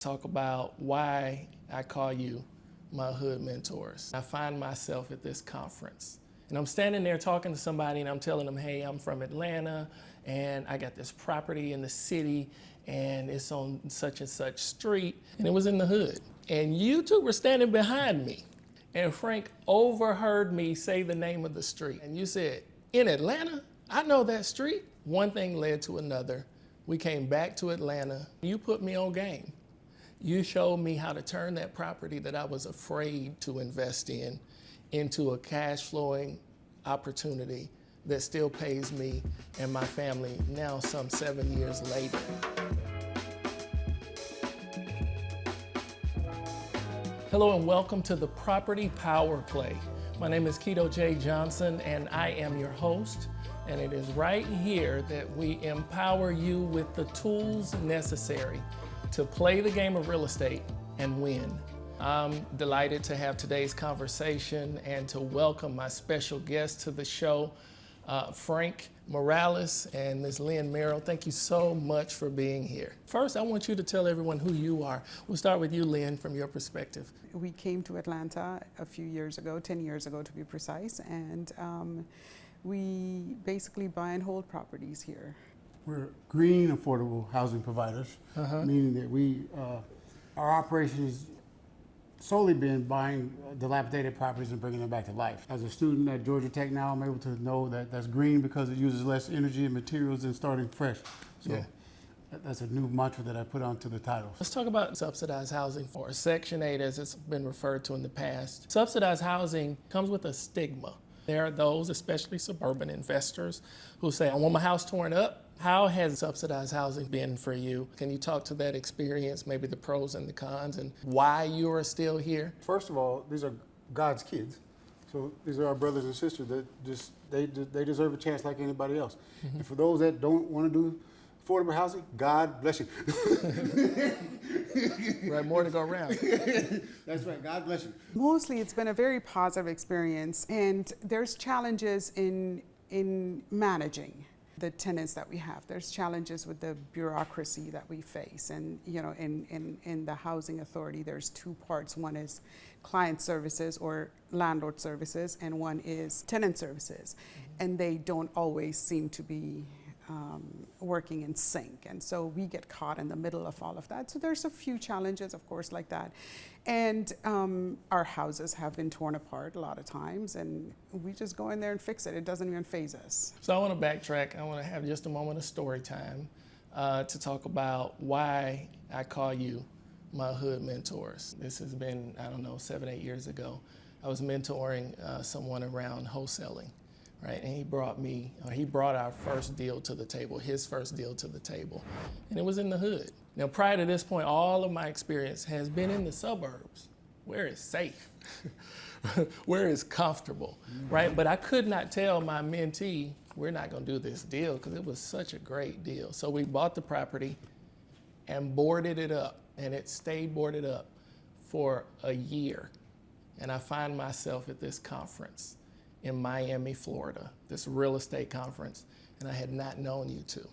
Talk about why I call you my hood mentors. I find myself at this conference and I'm standing there talking to somebody and I'm telling them, hey, I'm from Atlanta and I got this property in the city and it's on such and such street, and it was in the hood. And you two were standing behind me, and Frank overheard me say the name of the street. And you said, in Atlanta? I know that street. One thing led to another. We came back to Atlanta. You put me on game. You showed me how to turn that property that I was afraid to invest in into a cash flowing opportunity that still pays me and my family now some 7 years later. Hello and welcome to the Property Power Play. My name is Kito J Johnson and I am your host. And it is right here that we empower you with the tools necessary to play the game of real estate and win. I'm delighted to have today's conversation and to welcome my special guest to the show, Frank Morales and Ms. Lynn Meroll. Thank you so much for being here. First, I want you to tell everyone who you are. We'll start with you, Lynn, from your perspective. We came to Atlanta a few years ago, 10 years ago to be precise, and we basically buy and hold properties here. We're green, affordable housing providers, meaning that our operation has solely been buying dilapidated properties and bringing them back to life. As a student at Georgia Tech now, I'm able to know that that's green because it uses less energy and materials than starting fresh. So yeah. That's a new mantra that I put onto the title. Let's talk about subsidized housing for Section 8 as it's been referred to in the past. Subsidized housing comes with a stigma. There are those, especially suburban investors, who say, I want my house torn up. How has subsidized housing been for you? Can you talk to that experience, maybe the pros and the cons, and why you are still here? First of all, these are God's kids. So these are our brothers and sisters that they deserve a chance like anybody else. Mm-hmm. And for those that don't want to do affordable housing, God bless you. Right, more to go around. That's right, God bless you. Mostly it's been a very positive experience, and there's challenges in managing the tenants that we have. There's challenges with the bureaucracy that we face, and in the housing authority there's two parts. One is client services or landlord services, and one is tenant services. Mm-hmm. And they don't always seem to be working in sync, and so we get caught in the middle of all of that. So there's a few challenges, of course, like that. And our houses have been torn apart a lot of times, and we just go in there and fix it. It doesn't even faze us. So I want to backtrack. I want to have just a moment of story time to talk about why I call you my hood mentors. This has been, 7, 8 years ago. I was mentoring someone around wholesaling. Right, and he brought our first deal to the table, his first deal to the table, and it was in the hood. Now, prior to this point, all of my experience has been in the suburbs, where it's safe, where it's comfortable, right? But I could not tell my mentee, we're not gonna do this deal because it was such a great deal. So we bought the property and boarded it up, and it stayed boarded up for a year. And I find myself at this conference in Miami, Florida, this real estate conference, and I had not known you two.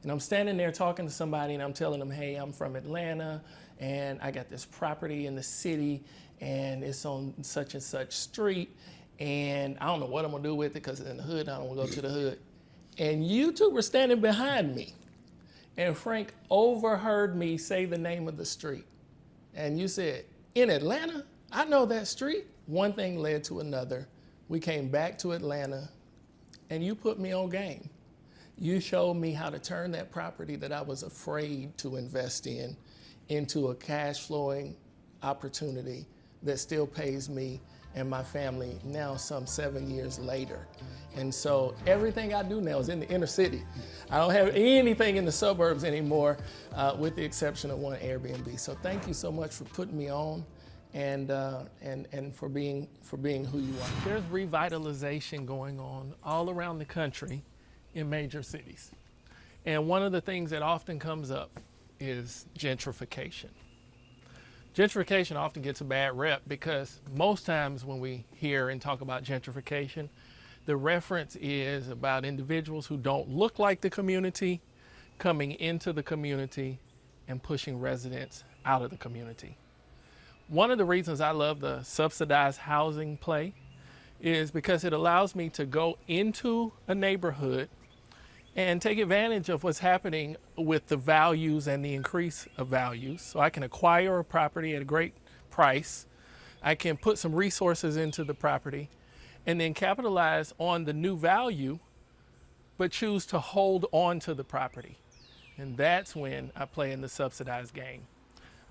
And I'm standing there talking to somebody and I'm telling them, hey, I'm from Atlanta and I got this property in the city and it's on such and such street and I don't know what I'm gonna do with it because it's in the hood, I don't wanna go to the hood. And you two were standing behind me, and Frank overheard me say the name of the street. And you said, in Atlanta? I know that street. One thing led to another. We came back to Atlanta and you put me on game. You showed me how to turn that property that I was afraid to invest in into a cash flowing opportunity that still pays me and my family now some 7 years later. And so everything I do now is in the inner city. I don't have anything in the suburbs anymore with the exception of one Airbnb. So thank you so much for putting me on. And for being who you are. There's revitalization going on all around the country in major cities. And one of the things that often comes up is gentrification. Gentrification often gets a bad rep because most times when we hear and talk about gentrification, the reference is about individuals who don't look like the community coming into the community and pushing residents out of the community. One of the reasons I love the subsidized housing play is because it allows me to go into a neighborhood and take advantage of what's happening with the values and the increase of values. So I can acquire a property at a great price. I can put some resources into the property and then capitalize on the new value, but choose to hold on to the property. And that's when I play in the subsidized game.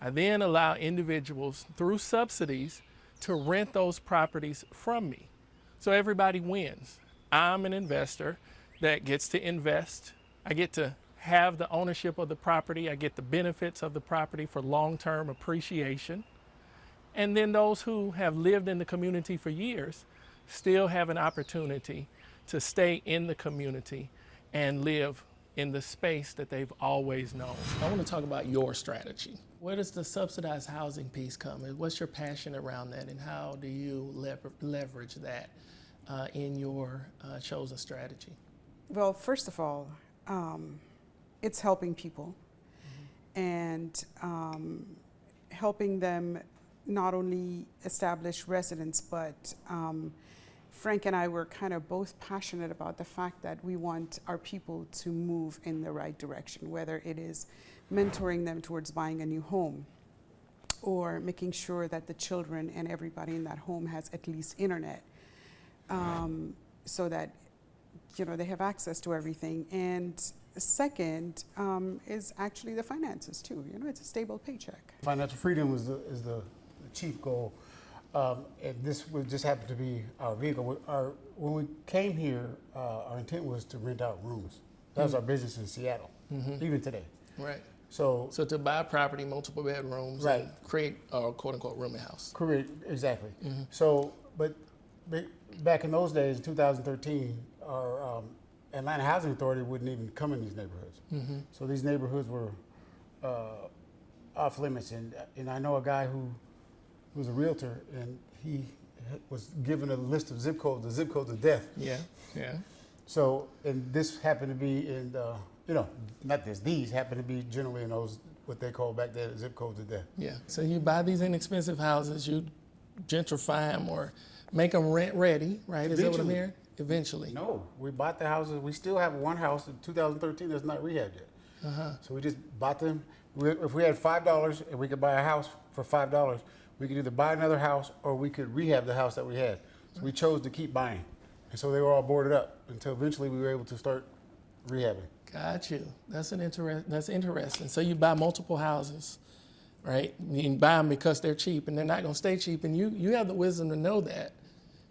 I then allow individuals through subsidies to rent those properties from me. So everybody wins. I'm an investor that gets to invest. I get to have the ownership of the property. I get the benefits of the property for long-term appreciation. And then those who have lived in the community for years still have an opportunity to stay in the community and live in the space that they've always known. I want to talk about your strategy. Where does the subsidized housing piece come in? What's your passion around that, and how do you leverage that in your chosen strategy? Well, first of all, it's helping people and helping them not only establish residence, but Frank and I were kind of both passionate about the fact that we want our people to move in the right direction, whether it is mentoring them towards buying a new home or making sure that the children and everybody in that home has at least internet, so that they have access to everything. And second is actually the finances too. It's a stable paycheck. Financial freedom is the chief goal. And this would just happen to be our vehicle. When we came here, our intent was to rent out rooms. That was our business in Seattle, even today. Right. So to buy property, multiple bedrooms, right, and create a quote-unquote rooming house. Correct, exactly. So, but back in those days, in 2013, our Atlanta Housing Authority wouldn't even come in these neighborhoods. So these neighborhoods were off limits. And I know a guy who was a realtor, and he was given a list of zip codes, the zip codes of death. Yeah. So, and this happened to be in, these happen to be generally in those, what they call back then, zip codes of death. Yeah. So you buy these inexpensive houses, you gentrify them or make them rent ready, right? Is that what I'm hearing? Eventually. No, we bought the houses. We still have one house in 2013 that's not rehabbed yet. So we just bought them. If we had $5 and we could buy a house for $5, we could either buy another house or we could rehab the house that we had. So we chose to keep buying. And so they were all boarded up until eventually we were able to start rehabbing. Got you. That's interesting. So you buy multiple houses, right? You buy them because they're cheap, and they're not going to stay cheap. And you have the wisdom to know that,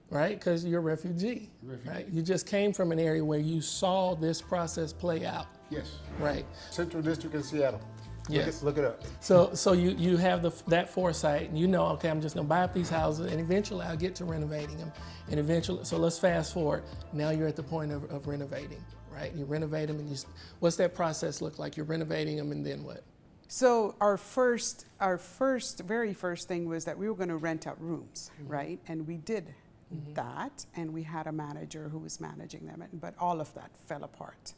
right? Because you're a refugee, right? You just came from an area where you saw this process play out. Yes. Right. Central District in Seattle. Yes. Look it up. So you have that foresight, and okay, I'm just going to buy up these houses, and eventually I'll get to renovating them. And eventually, so let's fast forward. Now you're at the point of renovating, right? You renovate them, and what's that process look like? You're renovating them, and then what? So our very first thing was that we were going to rent out rooms, right? And we did that, and we had a manager who was managing them, but all of that fell apart.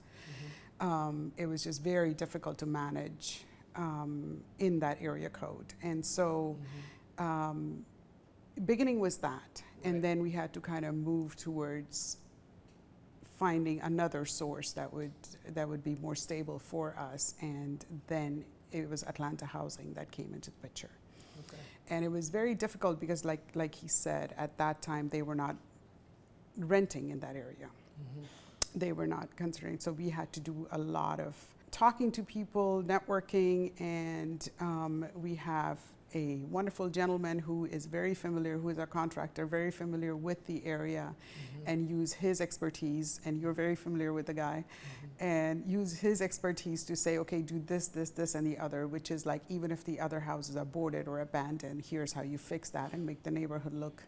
It was just very difficult to manage in that area code. And so beginning was that. And then we had to kind of move towards finding another source that would be more stable for us. And then it was Atlanta Housing that came into the picture. Okay. And it was very difficult because like he said, at that time they were not renting in that area. They were not considering. So we had to do a lot of talking to people, networking, and we have a wonderful gentleman who is very familiar, who is a contractor, very familiar with the area, and use his expertise, and you're very familiar with the guy, and use his expertise to say, okay, do this, this, this, and the other, which is like, even if the other houses are boarded or abandoned, here's how you fix that and make the neighborhood look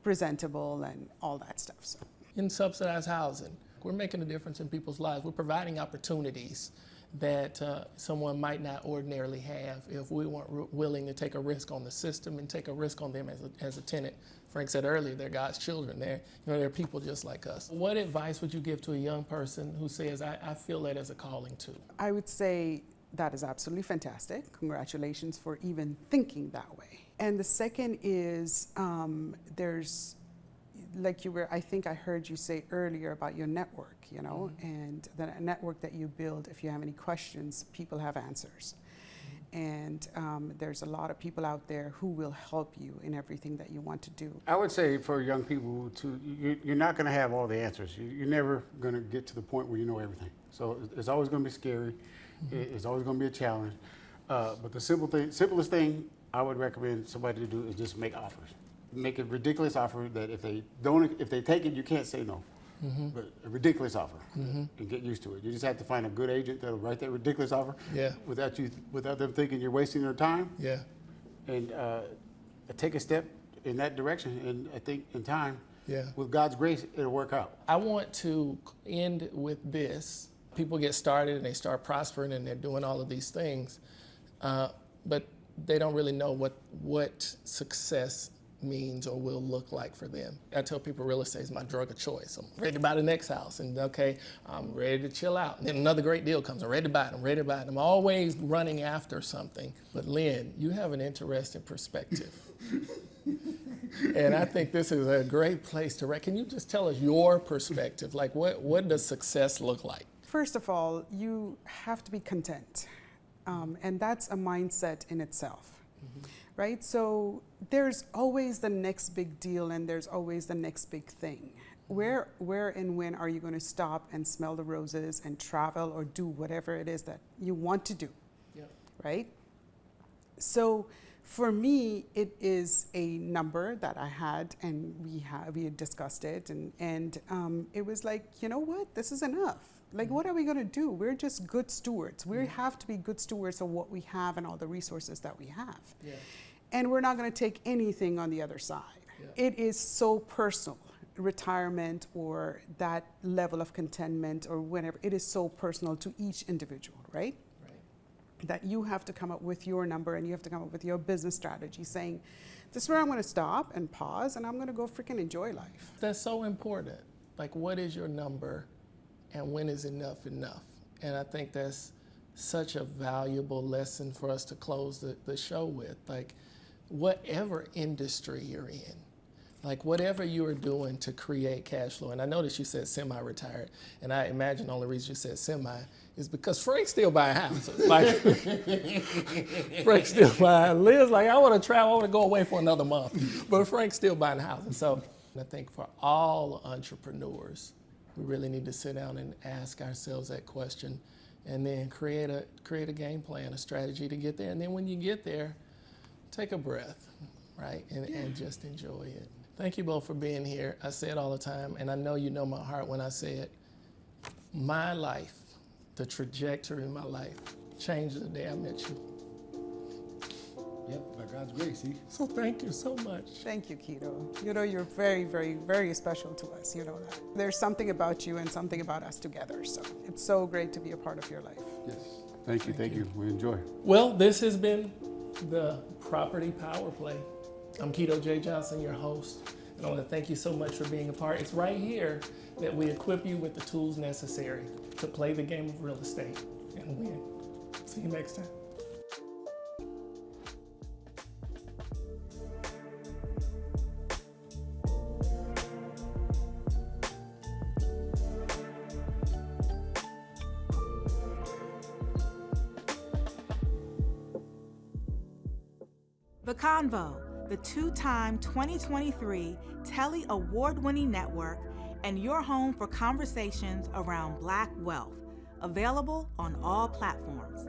presentable and all that stuff. So. In subsidized housing, we're making a difference in people's lives. We're providing opportunities that someone might not ordinarily have if we weren't willing to take a risk on the system and take a risk on them as a tenant. Frank said earlier, they're God's children. They're people just like us. What advice would you give to a young person who says, I feel that as a calling too? I would say that is absolutely fantastic. Congratulations for even thinking that way. And the second is there's, like I think I heard you say earlier about your network, and the network that you build, if you have any questions, people have answers. And there's a lot of people out there who will help you in everything that you want to do. I would say for young people, you're not going to have all the answers. You're never going to get to the point where you know everything. So it's always going to be scary. It's always going to be a challenge. But the simplest thing I would recommend somebody to do is just make offers. Make a ridiculous offer that if they take it, you can't say no. But a ridiculous offer, and get used to it. You just have to find a good agent that'll write that ridiculous offer without them thinking you're wasting their time. Yeah. And take a step in that direction. And I think in time, Yeah. with God's grace, it'll work out. I want to end with this. People get started and they start prospering and they're doing all of these things, but they don't really know what success means or will look like for them. I tell people real estate is my drug of choice. I'm ready to buy the next house, and okay, I'm ready to chill out. And then another great deal comes. I'm ready to buy it. I'm ready to buy it. I'm always running after something. But Lynn, you have an interesting perspective. And I think this is a great place to Can you just tell us your perspective? Like what does success look like? First of all, you have to be content. And that's a mindset in itself. Right? So there's always the next big deal and there's always the next big thing. Where and when are you going to stop and smell the roses and travel or do whatever it is that you want to do? Yep. Right? So for me, it is a number that I had, and we had discussed it, and it was like, you know what? This is enough. Like, what are we going to do? We're just good stewards. We have to be good stewards of what we have and all the resources that we have. Yeah. And we're not going to take anything on the other side. Yeah. It is so personal. Retirement or that level of contentment or whenever, it is so personal to each individual, right? That you have to come up with your number and you have to come up with your business strategy saying, this is where I'm going to stop and pause and I'm going to go freaking enjoy life. That's so important. Like, what is your number and when is enough enough? And I think that's such a valuable lesson for us to close the show with. Like, whatever industry you're in, like whatever you are doing to create cash flow. And I noticed you said semi-retired, and I imagine the only reason you said semi is because Frank's still buying houses. Like, Frank's still buying. Liz, like, I want to travel, I want to go away for another month, but Frank's still buying houses. So I think for all entrepreneurs, we really need to sit down and ask ourselves that question, and then create a game plan, a strategy to get there. And then when you get there, take a breath, right, and just enjoy it. Thank you both for being here. I say it all the time, and I know you know my heart when I say it. My life, the trajectory of my life, changed the day I met you. Yep, by God's grace, see? So thank you so much. Thank you, Kito. You know, you're very, very, very special to us. You know that. There's something about you and something about us together. So it's so great to be a part of your life. Yes. Thank you. We enjoy. Well, this has been the Property Power Play. I'm Kito J. Johnson, your host, and I want to thank you so much for being a part. It's right here that we equip you with the tools necessary to play the game of real estate and win. See you next time. The Convo, the two-time 2023 Telly Award-winning network and your home for conversations around Black wealth, available on all platforms.